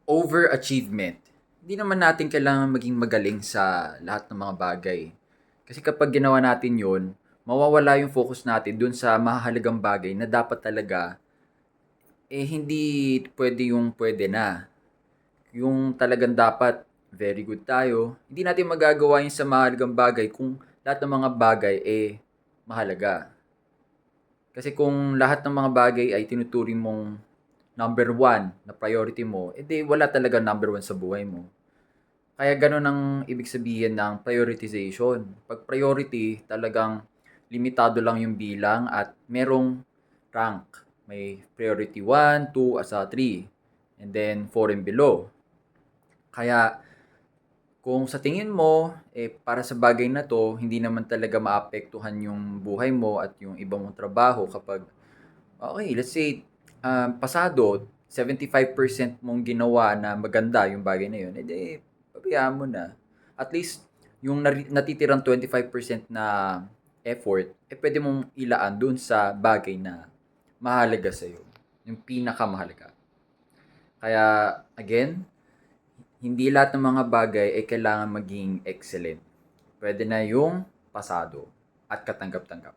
overachievement. Hindi naman natin kailangan maging magaling sa lahat ng mga bagay. Kasi kapag ginawa natin yon, mawawala yung focus natin dun sa mahalagang bagay na dapat talaga, hindi pwede yung pwede na. Yung talagang dapat very good tayo. Hindi natin magagawa yun sa mahalagang bagay kung lahat ng mga bagay mahalaga. Kasi kung lahat ng mga bagay ay tinuturing mong number one na priority mo, edi wala talaga number one sa buhay mo. Kaya ganun ang ibig sabihin ng prioritization. Pag priority, talagang limitado lang yung bilang at merong rank. May priority 1, 2, asa 3. And then 4 and below. Kaya kung sa tingin mo, para sa bagay na to, hindi naman talaga maapektuhan yung buhay mo at yung ibang mong trabaho kapag, okay, let's say, pasado, 75% mong ginawa na maganda yung bagay na yun, edi, pabayaan mo na. At least, yung natitirang 25% na effort, pwede mong ilaan dun sa bagay na mahalaga sa'yo. Yung pinakamahalaga. Kaya, again, hindi lahat ng mga bagay ay kailangan maging excellent. Pwede na yung pasado at katanggap-tanggap.